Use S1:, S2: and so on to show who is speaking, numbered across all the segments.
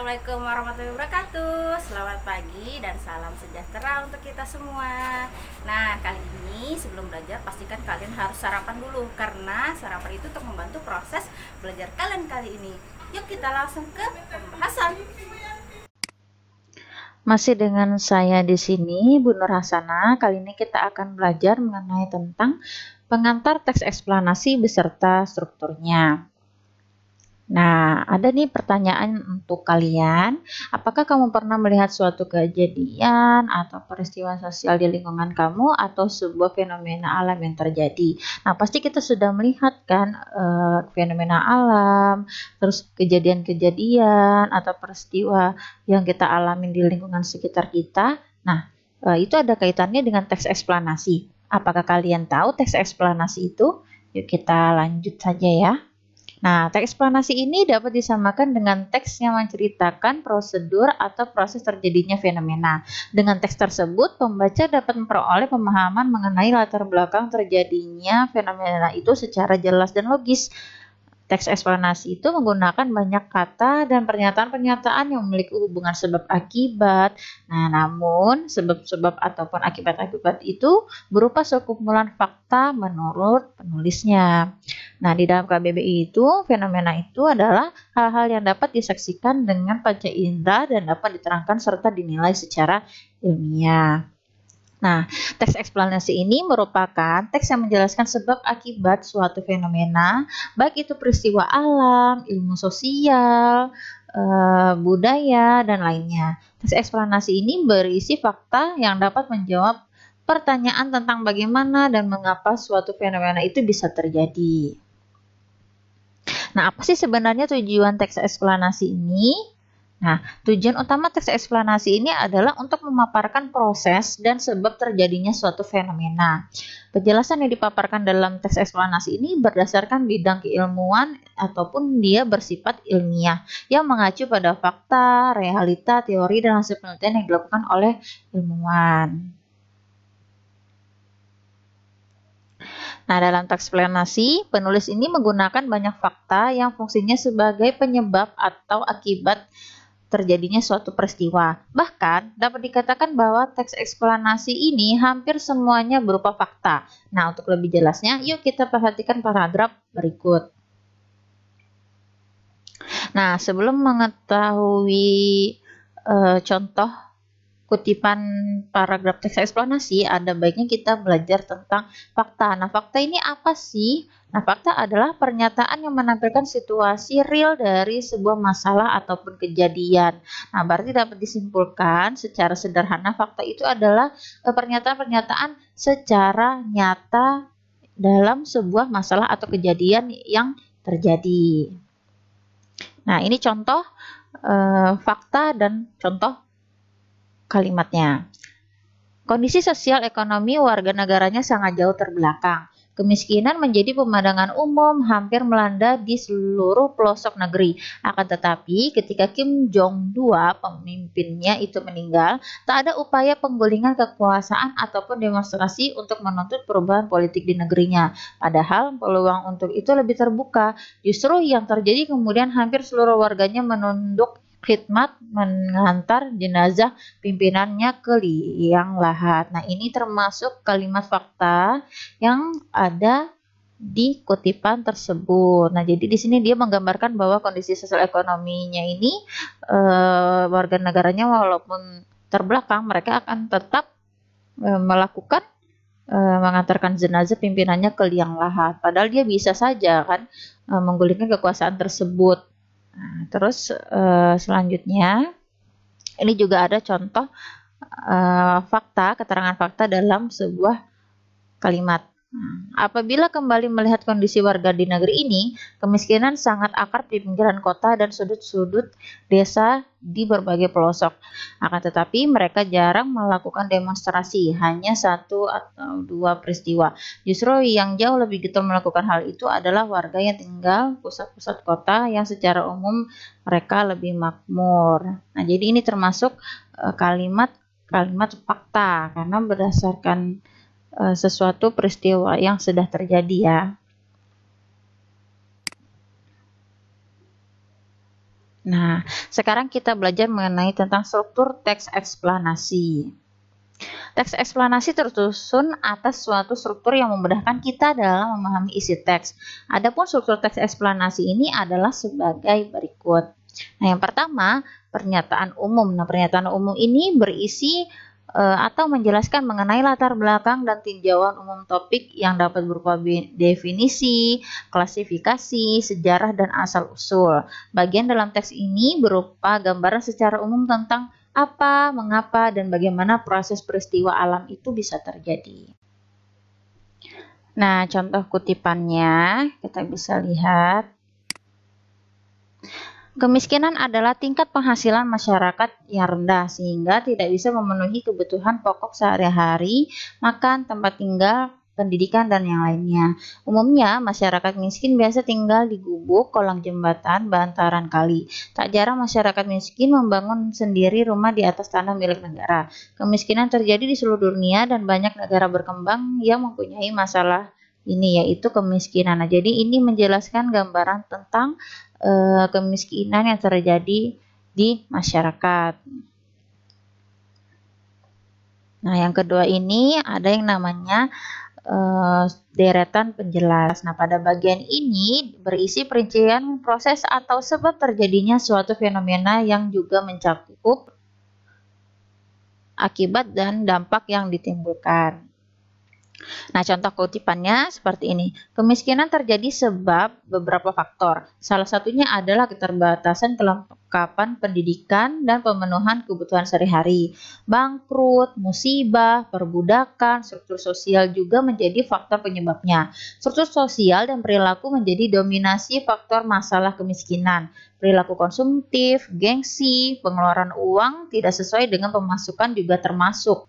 S1: Assalamualaikum warahmatullahi wabarakatuh. Selamat pagi dan salam sejahtera untuk kita semua. Nah, kali ini sebelum belajar pastikan kalian harus sarapan dulu, karena sarapan itu untuk membantu proses belajar kalian kali ini. Yuk kita langsung ke pembahasan.
S2: Masih dengan saya di sini, Bu Nur Hasanah. Kali ini kita akan belajar mengenai tentang pengantar teks eksplanasi beserta strukturnya. Nah, ada nih pertanyaan untuk kalian. Apakah kamu pernah melihat suatu kejadian atau peristiwa sosial di lingkungan kamu atau sebuah fenomena alam yang terjadi? Nah, pasti kita sudah melihat kan fenomena alam, terus kejadian-kejadian atau peristiwa yang kita alami di lingkungan sekitar kita. Nah, itu ada kaitannya dengan teks eksplanasi. Apakah kalian tahu teks eksplanasi itu? Yuk kita lanjut saja ya. Nah, teks eksplanasi ini dapat disamakan dengan teks yang menceritakan prosedur atau proses terjadinya fenomena. Dengan teks tersebut, pembaca dapat memperoleh pemahaman mengenai latar belakang terjadinya fenomena itu secara jelas dan logis. Teks eksplanasi itu menggunakan banyak kata dan pernyataan-pernyataan yang memiliki hubungan sebab akibat. Nah, namun sebab-sebab ataupun akibat-akibat itu berupa sekumpulan fakta menurut penulisnya. Nah, di dalam KBBI itu, fenomena itu adalah hal-hal yang dapat disaksikan dengan panca indera dan dapat diterangkan serta dinilai secara ilmiah. Nah, teks eksplanasi ini merupakan teks yang menjelaskan sebab akibat suatu fenomena, baik itu peristiwa alam, ilmu sosial, budaya, dan lainnya. Teks eksplanasi ini berisi fakta yang dapat menjawab pertanyaan tentang bagaimana dan mengapa suatu fenomena itu bisa terjadi. Nah, apa sih sebenarnya tujuan teks eksplanasi ini? Nah, tujuan utama teks eksplanasi ini adalah untuk memaparkan proses dan sebab terjadinya suatu fenomena. Penjelasan yang dipaparkan dalam teks eksplanasi ini berdasarkan bidang keilmuan ataupun dia bersifat ilmiah yang mengacu pada fakta, realita, teori, dan hasil penelitian yang dilakukan oleh ilmuwan. Nah, dalam teks eksplanasi, penulis ini menggunakan banyak fakta yang fungsinya sebagai penyebab atau akibat terjadinya suatu peristiwa. Bahkan, dapat dikatakan bahwa teks eksplanasi ini hampir semuanya berupa fakta. Nah, untuk lebih jelasnya, yuk kita perhatikan paragraf berikut. Nah, sebelum mengetahui contoh kutipan paragraf teks eksplanasi, ada baiknya kita belajar tentang fakta. Nah, fakta ini apa sih? Nah, fakta adalah pernyataan yang menampilkan situasi real dari sebuah masalah ataupun kejadian. Nah, berarti dapat disimpulkan secara sederhana fakta itu adalah pernyataan-pernyataan secara nyata dalam sebuah masalah atau kejadian yang terjadi. Nah, ini contoh fakta dan contoh kalimatnya. Kondisi sosial ekonomi warga negaranya sangat jauh terbelakang. Kemiskinan menjadi pemandangan umum hampir melanda di seluruh pelosok negeri. Akan tetapi, ketika Kim Jong-dua, pemimpinnya itu meninggal, tak ada upaya penggulingan kekuasaan ataupun demonstrasi untuk menuntut perubahan politik di negerinya. Padahal peluang untuk itu lebih terbuka. Justru yang terjadi kemudian hampir seluruh warganya menunduk khidmat mengantar jenazah pimpinannya ke liang lahat. Nah, ini termasuk kalimat fakta yang ada di kutipan tersebut. Nah, jadi di sini dia menggambarkan bahwa kondisi sosial ekonominya ini warga negaranya walaupun terbelakang, mereka akan tetap melakukan mengantarkan jenazah pimpinannya ke liang lahat. Padahal dia bisa saja kan menggulingkan kekuasaan tersebut. Nah, terus selanjutnya ini juga ada contoh fakta, keterangan fakta dalam sebuah kalimat. Apabila kembali melihat kondisi warga di negeri ini, kemiskinan sangat akrab di pinggiran kota dan sudut-sudut desa di berbagai pelosok. Akan tetapi mereka jarang melakukan demonstrasi, hanya satu atau dua peristiwa. Justru yang jauh lebih getol melakukan hal itu adalah warga yang tinggal pusat-pusat kota yang secara umum mereka lebih makmur. Nah, jadi ini termasuk kalimat fakta karena berdasarkan sesuatu peristiwa yang sudah terjadi ya. Nah, sekarang kita belajar mengenai tentang struktur teks eksplanasi. Teks eksplanasi tersusun atas suatu struktur yang memudahkan kita dalam memahami isi teks. Adapun struktur teks eksplanasi ini adalah sebagai berikut. Nah, yang pertama, pernyataan umum. Nah, pernyataan umum ini berisi atau menjelaskan mengenai latar belakang dan tinjauan umum topik yang dapat berupa definisi, klasifikasi, sejarah, dan asal-usul. Bagian dalam teks ini berupa gambaran secara umum tentang apa, mengapa, dan bagaimana proses peristiwa alam itu bisa terjadi. Nah, contoh kutipannya kita bisa lihat. Kemiskinan adalah tingkat penghasilan masyarakat yang rendah sehingga tidak bisa memenuhi kebutuhan pokok sehari-hari, makan, tempat tinggal, pendidikan, dan yang lainnya. Umumnya, masyarakat miskin biasa tinggal di gubuk, kolong jembatan, bantaran kali. Tak jarang masyarakat miskin membangun sendiri rumah di atas tanah milik negara. Kemiskinan terjadi di seluruh dunia dan banyak negara berkembang yang mempunyai masalah ini, yaitu kemiskinan. Nah, jadi ini menjelaskan gambaran tentang kemiskinan yang terjadi di masyarakat. Nah, yang kedua ini ada yang namanya deretan penjelas. Nah, pada bagian ini berisi perincian proses atau sebab terjadinya suatu fenomena yang juga mencakup akibat dan dampak yang ditimbulkan. Nah, contoh kutipannya seperti ini. Kemiskinan terjadi sebab beberapa faktor. Salah satunya adalah keterbatasan kelengkapan pendidikan dan pemenuhan kebutuhan sehari-hari. Bangkrut, musibah, perbudakan, struktur sosial juga menjadi faktor penyebabnya. Struktur sosial dan perilaku menjadi dominasi faktor masalah kemiskinan. Perilaku konsumtif, gengsi, pengeluaran uang tidak sesuai dengan pemasukan juga termasuk.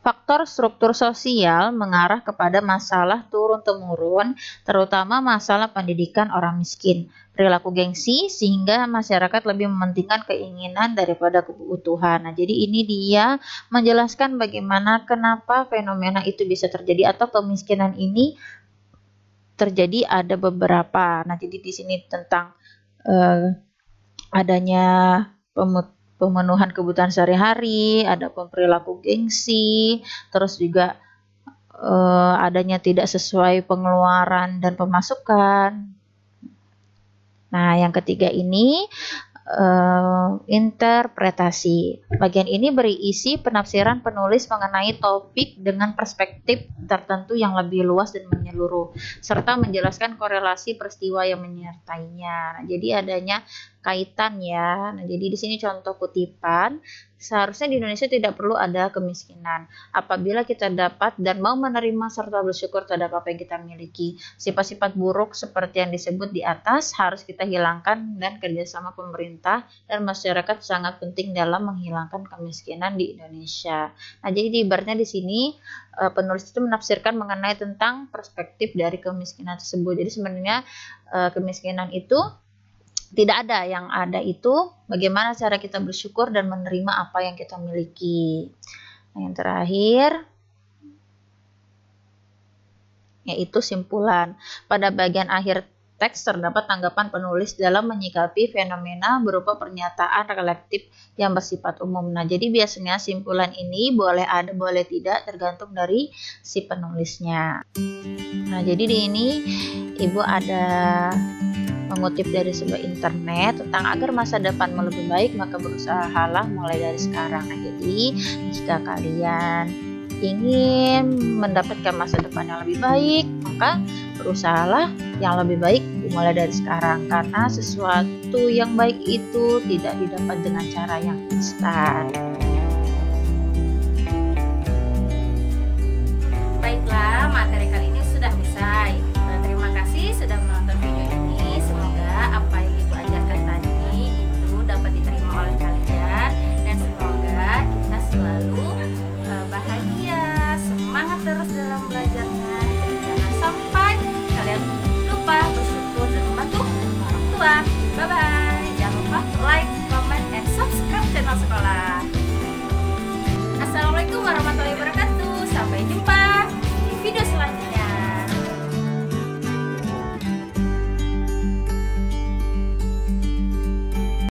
S2: Faktor struktur sosial mengarah kepada masalah turun-temurun, terutama masalah pendidikan orang miskin. Perilaku gengsi sehingga masyarakat lebih mementingkan keinginan daripada kebutuhan. Nah, jadi ini dia menjelaskan bagaimana kenapa fenomena itu bisa terjadi atau kemiskinan ini terjadi ada beberapa. Nah, jadi di sini tentang adanya pemenuhan kebutuhan sehari-hari, ada perilaku gengsi, terus juga adanya tidak sesuai pengeluaran dan pemasukan. Nah, yang ketiga ini interpretasi. Bagian ini berisi penafsiran penulis mengenai topik dengan perspektif tertentu yang lebih luas dan menyeluruh, serta menjelaskan korelasi peristiwa yang menyertainya. Nah, jadi adanya kaitan ya. Nah, jadi di sini contoh kutipan, seharusnya di Indonesia tidak perlu ada kemiskinan apabila kita dapat dan mau menerima serta bersyukur terhadap apa yang kita miliki. Sifat-sifat buruk seperti yang disebut di atas harus kita hilangkan dan kerjasama pemerintah dan masyarakat sangat penting dalam menghilangkan kemiskinan di Indonesia. Nah, jadi ibaratnya di sini penulis itu menafsirkan mengenai tentang perspektif dari kemiskinan tersebut. Jadi sebenarnya kemiskinan itu tidak ada, yang ada itu bagaimana cara kita bersyukur dan menerima apa yang kita miliki. Nah, yang terakhir yaitu simpulan. Pada bagian akhir teks terdapat tanggapan penulis dalam menyikapi fenomena berupa pernyataan reflektif yang bersifat umum. Nah, jadi biasanya simpulan ini boleh ada, boleh tidak, tergantung dari si penulisnya. Nah, jadi di ini Ibu ada mengutip dari sebuah internet tentang agar masa depanmu lebih baik maka berusahalah mulai dari sekarang. Nah, jadi jika kalian ingin mendapatkan masa depan yang lebih baik maka berusahalah yang lebih baik dimulai dari sekarang, karena sesuatu yang baik itu tidak didapat dengan cara yang instan.
S1: Baiklah, materi kali ini sudah selesai. Terima kasih sudah menonton video ini. Semoga apa yang Ibu ajarkan tadi itu dapat diterima oleh kalian, dan semoga kita selalu bahagia, semangat terus dalam belajarnya. Jangan sampai kalian lupa bersyukur dan membantu orang tua. Bye bye. Jangan lupa like, comment, and subscribe channel sekolah.